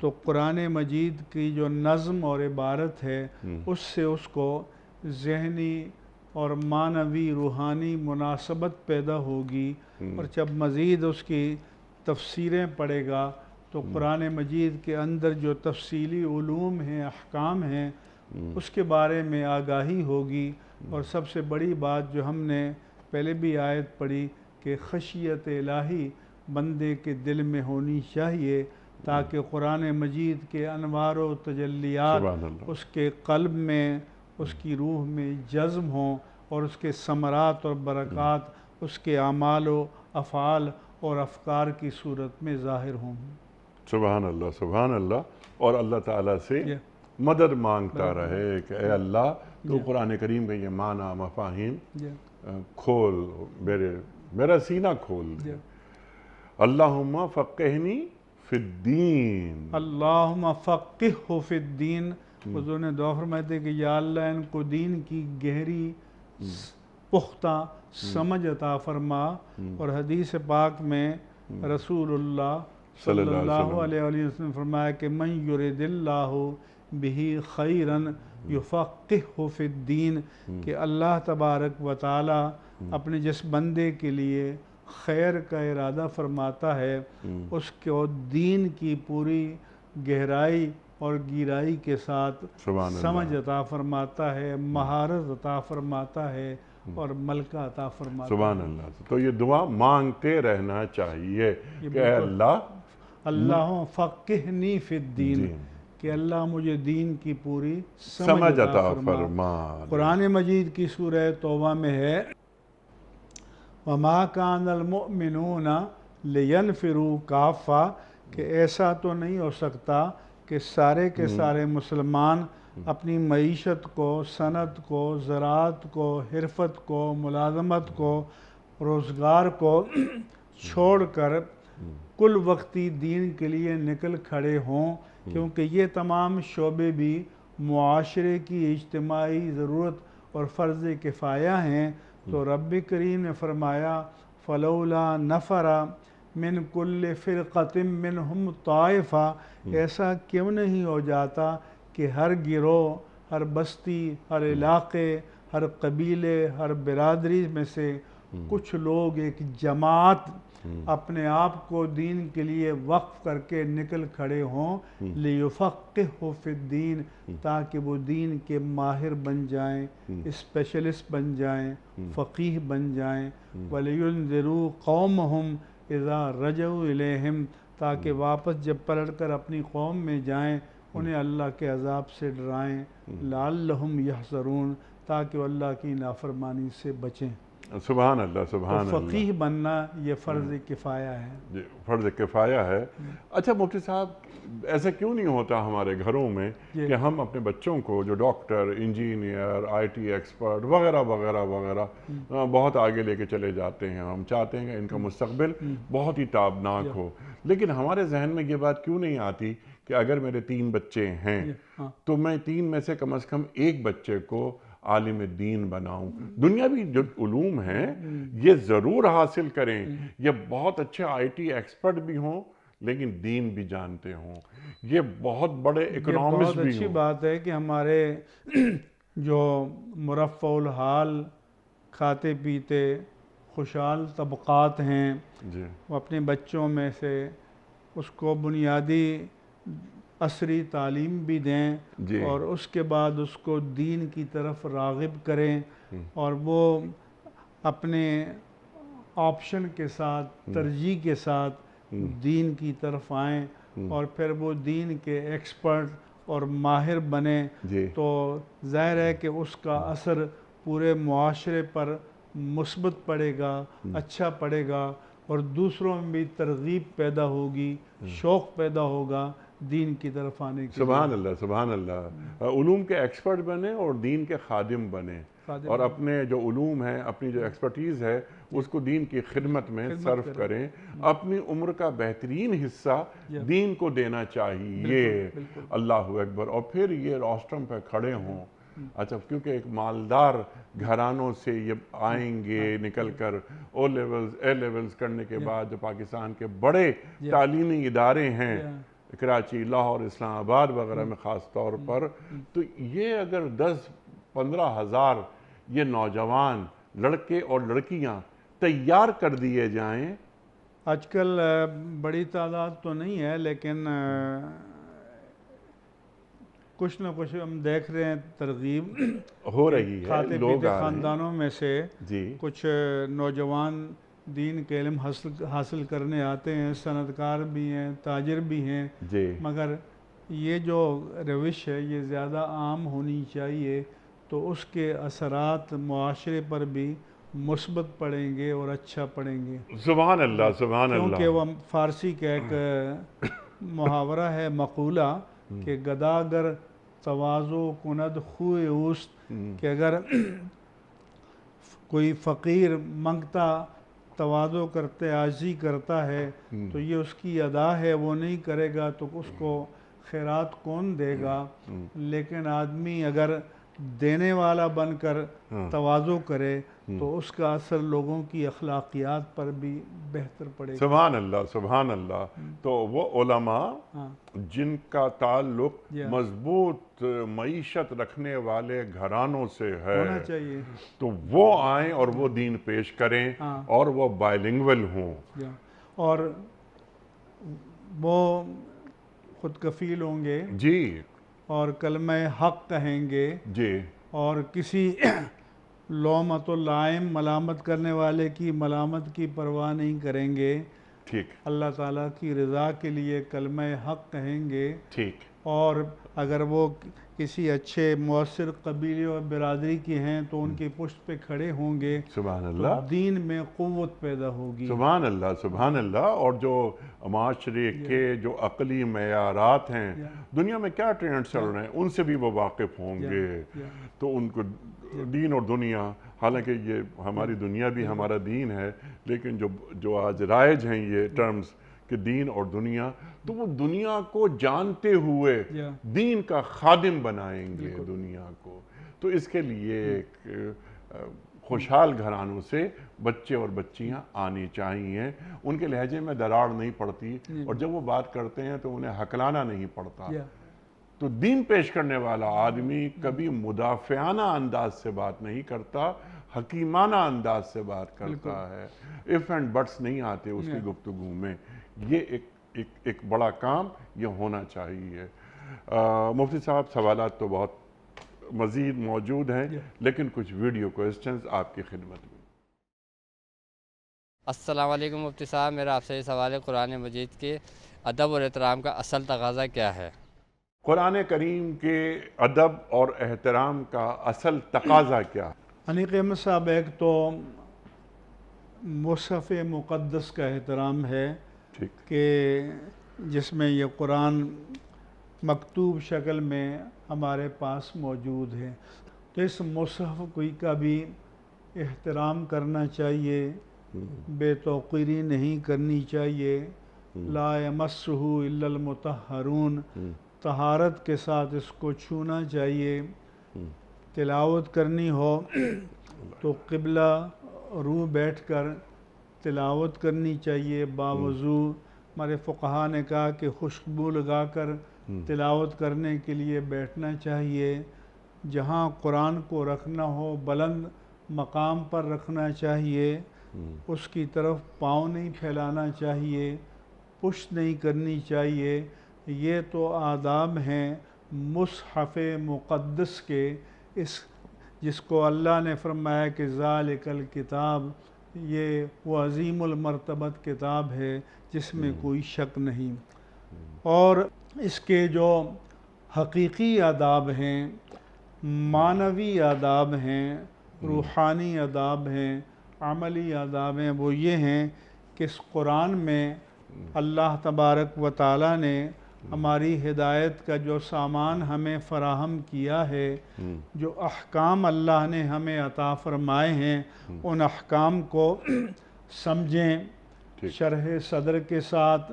تو قرآن مجید کی جو نظم اور عبارت ہے اس سے اس کو ذہنی اور معنوی روحانی مناسبت پیدا ہوگی. اور جب مزید اس کی تفسیریں پڑھے گا تو قرآن مجید کے اندر جو تفصیلی علوم ہیں، احکام ہیں، اس کے بارے میں آگاہی ہوگی. اور سب سے بڑی بات جو ہم نے پہلے بھی آیت پڑھی کہ خشیت الہی بندے کے دل میں ہونی چاہیے تاکہ قرآن مجید کے انوار و تجلیات اس کے قلب میں اس کی روح میں جذب ہوں اور اس کے ثمرات اور برکات اس کے اعمال و افعال اور افکار کی صورت میں ظاہر ہوں۔ سبحان اللہ، سبحان اللہ۔ اور اللہ تعالیٰ سے مدد مانگتا رہے کہ اے اللہ تو قرآن کریم کے یہ معنی مفاہیم کھول، میرا سینہ کھول دے۔ اللہم فقہنی فی الدین، اللہم فقہہ فی الدین۔ حضور نے دعا فرمائی تھی کہ یا اللہ ان کو دین کی گہری پختہ سمجھ عطا فرما، اور حدیث پاک میں رسول اللہ صلی اللہ علیہ وسلم فرمایا کہ من یرد اللہ بہ خیرا یفقہہ فی الدین، کہ اللہ تبارک و تعالی اپنے جس بندے کے لیے خیر کا ارادہ فرماتا ہے اس کو دین کی پوری گہرائی اور گیرائی کے ساتھ سمجھ عطا فرماتا ہے، مہارت عطا فرماتا ہے اور ملکہ عطا فرماتا ہے۔ سبحان اللہ۔ تو یہ دعا مانگتے رہنا چاہیے کہ اے اللہ اللہم فقہنی فی الدین، کہ اللہ مجھے دین کی پوری سمجھ عطا فرما۔ قرآن مجید کی سورہ توبہ میں ہے وَمَا كَانَ الْمُؤْمِنُونَ لِيَنْفِرُوا كَافَّةً، کہ ایسا تو نہیں ہو سکتا کہ سارے کے سارے مسلمان اپنی معیشت کو، صنعت کو، زراعت کو، حرفت کو، ملازمت کو، روزگار کو چھوڑ کر کل وقتی دین کے لیے نکل کھڑے ہوں، کیونکہ یہ تمام شعبے بھی معاشرے کی اجتماعی ضرورت اور فرض کفایہ ہیں۔ تو رب کریم نے فرمایا فَلَوْلَا نَفَرَ مِن كُلِّ فِرْقَةٍ مِّنْهُمْ طَائِفَةٌ، ایسا کیوں نہیں ہو جاتا کہ ہر گروہ، ہر بستی، ہر علاقے، ہر قبیلے، ہر برادری میں سے کچھ لوگ، ایک جماعت اپنے آپ کو دین کے لیے وقف کر کے نکل کھڑے ہوں، لِيُفَقِّهُ فِي الدِّينِ، تاکہ وہ دین کے ماہر بن جائیں، اسپیشلسٹ بن جائیں، فقیہ بن جائیں، وَلِيُنذِرُوا قَوْمَهُمْ اِذَا رَجَعُوا إِلَيْهِمْ، تاکہ واپس جب پلٹ کر اپنی قوم میں جائیں انہیں اللہ کے عذاب سے ڈرائیں، لَعَلَّهُمْ يَحْذَرُونَ، تاکہ وہ اللہ کی نافرمانی سے بچیں۔ سبحان اللہ، سبحان اللہ۔ فقیہ بننا یہ فرض کفایہ ہے۔ جی، فرض کفایہ ہے۔ اچھا مفتی صاحب، ایسا کیوں نہیں ہوتا ہمارے گھروں میں کہ ہم اپنے بچوں کو جو doctor, engineer, I T expert وغیرہ وغیرہ وغیرہ بہت آگے لے کے چلے جاتے ہیں، ہم چاہتے ہیں کہ ان کا مستقبل بہت ہی تابناک ہو، لیکن ہمارے ذہن میں یہ بات کیوں نہیں آتی کہ اگر میرے 3 بچے ہیں تو میں 3 میں سے کم از کم ایک بچے کو عالم دین بناؤں، دنیاوی جو علوم ہیں یہ ضرور حاصل کریں، یہ بہت اچھے آئی ٹی ایکسپرٹ بھی ہوں لیکن دین بھی جانتے ہوں، یہ بہت بڑے اکنامسٹ بھی ہوں۔ بہت اچھی بات ہے کہ ہمارے جو مرفع الحال، کھاتے پیتے خوشحال طبقات ہیں، وہ اپنے بچوں میں سے اس کو بنیادی عصری تعلیم بھی دیں اور اس کے بعد اس کو دین کی طرف راغب کریں، اور وہ اپنے آپشن کے ساتھ، ترجیح کے ساتھ دین کی طرف آئیں اور پھر وہ دین کے ایکسپرٹ اور ماہر بنیں، تو ظاہر ہے کہ اس کا اثر پورے معاشرے پر مثبت پڑے گا، اچھا پڑے گا، اور دوسروں میں بھی ترغیب پیدا ہوگی، شوق پیدا ہوگا دین کی طرف آنے کی۔ سبحان اللہ، سبحان اللہ۔ علوم کے ایکسپرٹ بنیں اور دین کے خادم بنیں، اور اپنے جو علوم ہیں، اپنی جو ایکسپرٹیز ہے اس کو دین کی خدمت میں صرف کریں، اپنی عمر کا بہترین حصہ دین کو دینا چاہیے۔ اللہ اکبر۔ اور پھر یہ روسٹرم پہ کھڑے ہوں، اچھا کیونکہ ایک مالدار گھرانوں سے یہ آئیں گے نکل کر، او لیولز اے لیولز کرنے کے بعد جو پاکستان کے بڑے تعلیمی ادارے ہیں، کراچی، لاہور، اسلام آباد وغیرہ میں خاص طور پر، تو یہ اگر 10-15 ہزار یہ نوجوان لڑکے اور لڑکیاں تیار کر دیے جائیں۔ آج کل بڑی تعداد تو نہیں ہے لیکن کچھ نہ کچھ ہم دیکھ رہے ہیں، ترغیب ہو رہی ہے، کھاتے پیتے خاندانوں میں سے کچھ نوجوان دین کے علم حاصل کرنے آتے ہیں، صنعت کار بھی ہیں، تاجر بھی ہیں، مگر یہ جو روش ہے یہ زیادہ عام ہونی چاہیے، تو اس کے اثرات معاشرے پر بھی مثبت پڑیں گے اور اچھا پڑیں گے. سبحان اللہ سبحان اللہ. کیونکہ وہ فارسی کا ایک محاورہ ہے، مقولہ، کہ گداگر تواضع کند خوئے اوست، کہ اگر کوئی فقیر منگتا تواضع کرتے عاجزی کرتا ہے تو یہ اس کی ادا ہے، وہ نہیں کرے گا تو اس کو خیرات کون دے گا. لیکن آدمی اگر دینے والا بن کر تواضع کرے تو اس کا اثر لوگوں کی اخلاقیات پر بھی بہتر پڑے گا. سبحان اللہ سبحان اللہ. تو وہ علماء جن کا تعلق مضبوط معیشت رکھنے والے گھرانوں سے ہے ہونا چاہیے، تو وہ آئیں اور وہ دین پیش کریں اور وہ بائلنگول ہوں، اور وہ خود کفیل ہوں گے جی اور کلمہ حق کہیں گے، جی، اور کسی لومۃ اللائم ملامت کرنے والے کی ملامت کی پرواہ نہیں کریں گے. ٹھیک اللہ تعالیٰ کی رضا کے لیے کلمہ حق کہیں گے. ٹھیک. اور اگر وہ کسی اچھے مؤثر قبیلے اور برادری کی ہیں تو ان کی پشت پہ کھڑے ہوں گے. سبحان تو اللہ دین میں قوت پیدا ہوگی. سبحان اللہ سبحان اللہ. اور جو معاشرے کے جو عقلی معیارات ہیں، دنیا میں کیا ٹرینڈ چل رہے ہیں، ان سے بھی وہ واقف ہوں گے. تو ان کو دین اور دنیا، حالانکہ یہ ہماری دنیا بھی ہمارا دین ہے، لیکن جو آج رائج ہیں یہ ٹرمز کہ دین اور دنیا، تو وہ دنیا کو جانتے ہوئے دین کا خادم بنائیں گے دنیا کو. تو اس کے لیے ایک خوشحال گھرانوں سے بچے اور بچیاں آنی چاہیے. ان کے لہجے میں دراڑ نہیں پڑتی، اور جب وہ بات کرتے ہیں تو انہیں ہکلانا نہیں پڑتا. تو دین پیش کرنے والا آدمی کبھی مدافعانہ انداز سے بات نہیں کرتا، حکیمانہ انداز سے بات کرتا ہے. ایف اینڈ بٹس نہیں آتے اس کی گفتگو میں. یہ ایک بڑا کام یہ ہونا چاہیے. مفتی صاحب، سوالات تو بہت مزید موجود ہیں، لیکن کچھ ویڈیو کوئسچنز آپ کی خدمت میں. السلام علیکم مفتی صاحب، میرا آپ سے یہ سوال ہے، قرآن مجید کے ادب اور احترام کا اصل تقاضا کیا ہے؟ قرآن کریم کے ادب اور احترام کا اصل تقاضا کیا؟ انیق احمد صاحب، ایک تو مصحف مقدس کا احترام ہے کہ جس میں یہ قرآن مکتوب شکل میں ہمارے پاس موجود ہے. تو اس مصحف کوئی کا بھی احترام کرنا چاہیے، بے توقیری نہیں کرنی چاہیے. لا یمسہ الا المطہرون، طہارت کے ساتھ اس کو چھونا چاہیے. تلاوت کرنی ہو تو قبلہ رو بیٹھ کر تلاوت کرنی چاہیے باوضو. ہمارے فقہا نے کہا کہ خوشبو لگا کر تلاوت کرنے کے لیے بیٹھنا چاہیے. جہاں قرآن کو رکھنا ہو بلند مقام پر رکھنا چاہیے. اس کی طرف پاؤں نہیں پھیلانا چاہیے، پشت نہیں کرنی چاہیے. یہ تو آداب ہیں مصحف مقدس کے، جس کو اللہ نے فرمایا کہ ذالک الکتاب، یہ وہ عظیم المرتبت کتاب ہے جس میں کوئی شک نہیں. اور اس کے جو حقیقی آداب ہیں، معنوی آداب ہیں، روحانی آداب ہیں، عملی آداب ہیں، وہ یہ ہیں کہ اس قرآن میں اللہ تبارک و تعالیٰ نے ہماری ہدایت کا جو سامان ہمیں فراہم کیا ہے، جو احکام اللہ نے ہمیں عطا فرمائے ہیں، ان احکام کو سمجھیں شرح صدر کے ساتھ،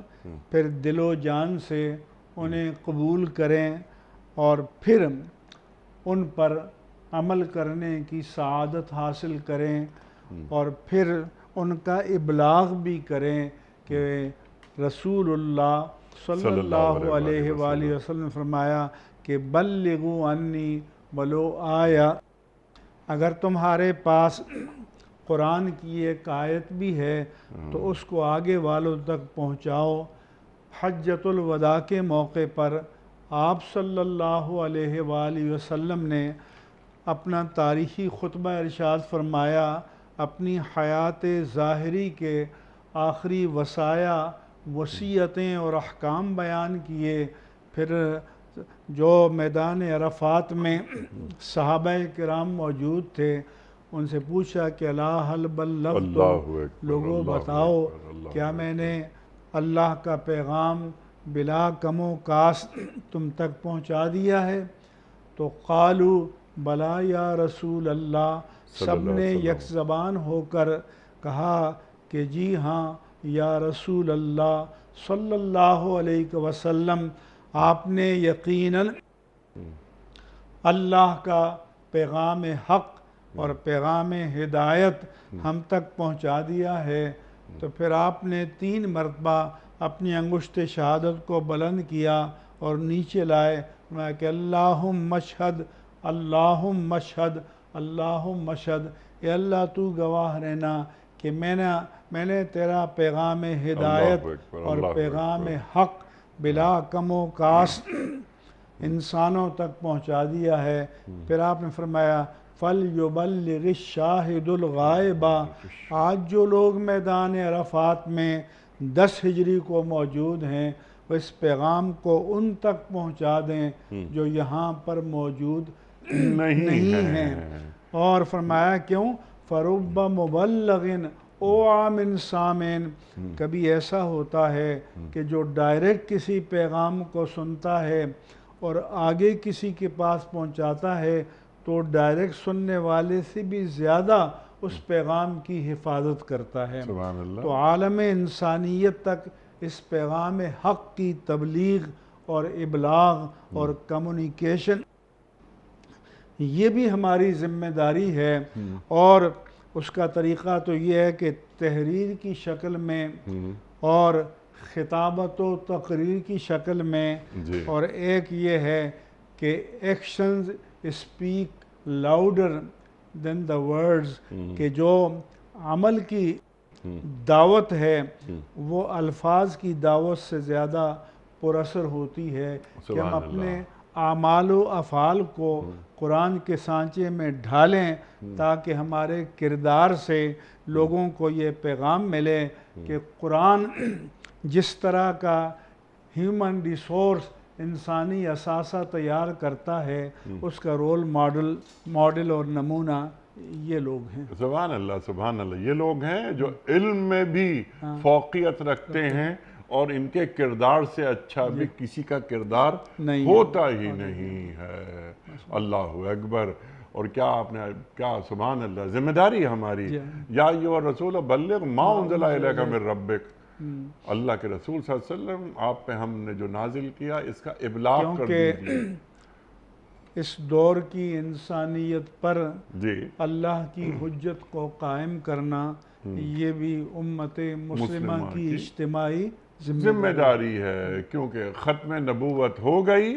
پھر دل و جان سے انہیں قبول کریں، اور پھر ان پر عمل کرنے کی سعادت حاصل کریں، اور پھر ان کا ابلاغ بھی کریں کہ رسول اللہ صلی اللہ علیہ وآلہ وسلم فرمایا کہ بلغوا عنی ولو آیا. اگر تمہارے پاس قرآن کی ایک آیت بھی ہے تو اس کو آگے والوں تک پہنچاؤ. حجۃ الوداع کے موقع پر آپ صلی اللہ علیہ وآلہ وسلم نے اپنا تاریخی خطبہ ارشاد فرمایا، اپنی حیات ظاہری کے آخری وصایا، وصیتیں اور احکام بیان کیے. پھر جو میدان عرفات میں صحابہ کرام موجود تھے، ان سے پوچھا کہ لا هل بلغت، اللہ اکبر، لوگوں اللہ بتاؤ اکبر، اللہ کیا اکبر۔ میں نے اللہ کا پیغام بلا کم و کاست تم تک پہنچا دیا ہے؟ تو قالو بلا یا رسول اللہ، صلی سب اللہ نے علیہ یک وسلم۔ زبان ہو کر کہا کہ جی ہاں یا رسول اللہ صلی اللہ علیہ وسلم، آپ نے یقیناً اللہ کا پیغام حق اور پیغام ہدایت ہم تک پہنچا دیا ہے۔ تو پھر آپ نے 3 مرتبہ اپنی انگشت شہادت کو بلند کیا اور نیچے لائے، فرمایا کہ اللہم مشہد، اللہم مشہد، اللہم مشہد، اے اللہ تو گواہ رہنا کہ میں نے تیرا پیغام ہدایت اللہ اکبر، اور اللہ پیغام اکبر۔ حق بلا کم و کاست انسانوں تک پہنچا دیا ہے۔ پھر آپ نے فرمایا فَلْيُبَلِّغِ الشَّاهِدُ الْغَائِبَ، آج جو لوگ میدان عرفات میں 10 ہجری کو موجود ہیں، وہ اس پیغام کو ان تک پہنچا دیں جو یہاں پر موجود نہیں ہیں۔ اور فرمایا کیوں؟ فَرُبَّ مُبَلَّغٍ او من سامعٍ، کبھی ایسا ہوتا ہے کہ جو ڈائریکٹ کسی پیغام کو سنتا ہے اور آگے کسی کے پاس پہنچاتا ہے تو ڈائریکٹ سننے والے سے بھی زیادہ اس پیغام کی حفاظت کرتا ہے۔ سبحان اللہ۔ تو عالم انسانیت تک اس پیغام حق کی تبلیغ اور ابلاغ اور کمیونیکیشن، یہ بھی ہماری ذمہ داری ہے۔ اور اس کا طریقہ تو یہ ہے کہ تحریر کی شکل میں اور خطابت و تقریر کی شکل میں، جی۔ اور ایک یہ ہے کہ actions speak louder than the words, کہ جو عمل کی دعوت ہے وہ الفاظ کی دعوت سے زیادہ پر اثر ہوتی ہے، کہ ہم سبحان اپنے اللہ۔ اعمال و افعال کو قرآن کے سانچے میں ڈھالیں تاکہ ہمارے کردار سے لوگوں کو یہ پیغام ملے کہ قرآن جس طرح کا ہیومن ریسورس، انسانی اثاثہ تیار کرتا ہے، اس کا رول ماڈل اور نمونہ یہ لوگ ہیں۔ سبحان اللہ، سبحان اللہ۔ یہ لوگ ہیں جو علم میں بھی فوقیت رکھتے ہیں اور ان کے کردار سے اچھا بھی کسی کا کردار ہوتا ہی نہیں ہے۔ اللہ اکبر۔ اور کیا آپ نے کیا سبحان اللہ، ذمہ داری ہماری، یا ایھا الرسول بلغ ما انزل الیک من ربک، اللہ کے رسول صلی اللہ علیہ وسلم آپ پہ ہم نے جو نازل کیا اس کا ابلاغ کر دیجیے۔ اس دور کی انسانیت پر جی۔ اللہ کی حجت کو قائم کرنا یہ بھی امت مسلمہ کی اجتماعی ذمہ داری ہے، کیونکہ ختم نبوت ہو گئی،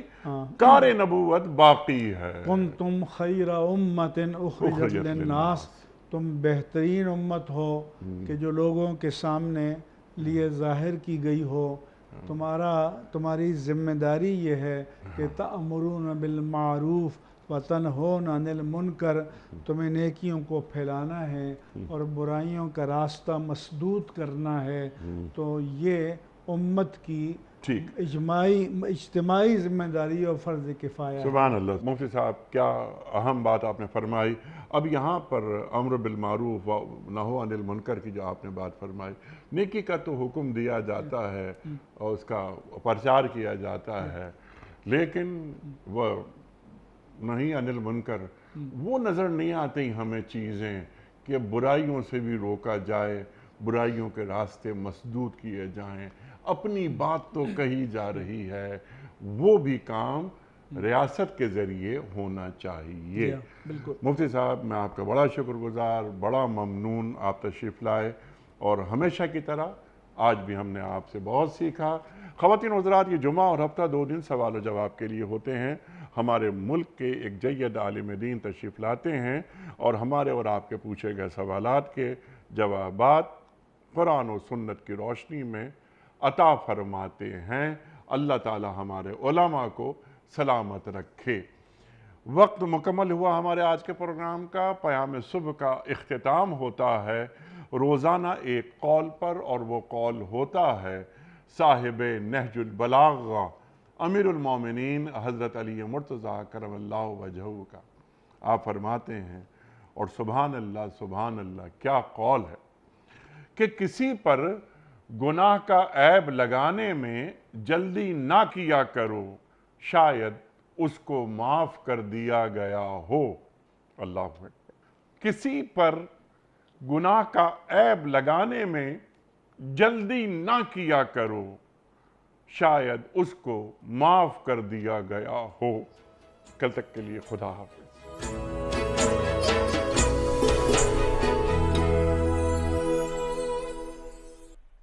کار نبوت باقی ہے۔ کنتم خیر امت اخرجت للناس، تم بہترین امت ہو کہ جو لوگوں کے سامنے لیے ظاہر کی گئی ہو۔ تمہاری ذمہ داری یہ ہے کہ تأمرون بالمعروف وتنہون عن المنکر، تمہیں نیکیوں کو پھیلانا ہے اور برائیوں کا راستہ مسدود کرنا ہے۔ تو یہ امت کی اجتماعی ذمہ داری اور فرض کفایہ ہے۔ سبحان اللہ۔ مفتی صاحب، کیا اہم بات آپ نے فرمائی۔ اب یہاں پر امر بالمعروف و نہی عن المنکر کی جو آپ نے بات فرمائی، نیکی کا تو حکم دیا جاتا ہے اور اس کا پرچار کیا جاتا ہے، لیکن وہ نہی عن المنکر وہ نظر نہیں آتی ہمیں چیزیں کہ برائیوں سے بھی روکا جائے، برائیوں کے راستے مسدود کیے جائیں۔ اپنی بات تو کہی جا رہی ہے، وہ بھی کام ریاست کے ذریعے ہونا چاہیے۔ مفتی صاحب، میں آپ کا بڑا شکر گزار، بڑا ممنون، آپ تشریف لائے اور ہمیشہ کی طرح آج بھی ہم نے آپ سے بہت سیکھا۔ خواتین و حضرات، یہ جمعہ اور ہفتہ 2 دن سوال و جواب کے لیے ہوتے ہیں۔ ہمارے ملک کے ایک جید عالم دین تشریف لاتے ہیں اور ہمارے اور آپ کے پوچھے گئے سوالات کے جوابات قرآن و سنت کی روشنی میں عطا فرماتے ہیں۔ اللہ تعالی ہمارے علماء کو سلامت رکھے۔ وقت مکمل ہوا ہمارے آج کے پروگرام کا۔ پیام صبح کا اختتام ہوتا ہے روزانہ ایک قول پر، اور وہ قول ہوتا ہے صاحب نہج البلاغہ امیر المومنین حضرت علی مرتضیٰ کرم اللہ وجہہ کا۔ آپ فرماتے ہیں، اور سبحان اللہ کیا قول ہے، کہ کسی پر گناہ کا عیب لگانے میں جلدی نہ کیا کرو، شاید اس کو معاف کر دیا گیا ہو۔ اللہ اکبر۔ کسی پر گناہ کا عیب لگانے میں جلدی نہ کیا کرو، شاید اس کو معاف کر دیا گیا ہو۔ کل تک کے لیے خدا حافظ۔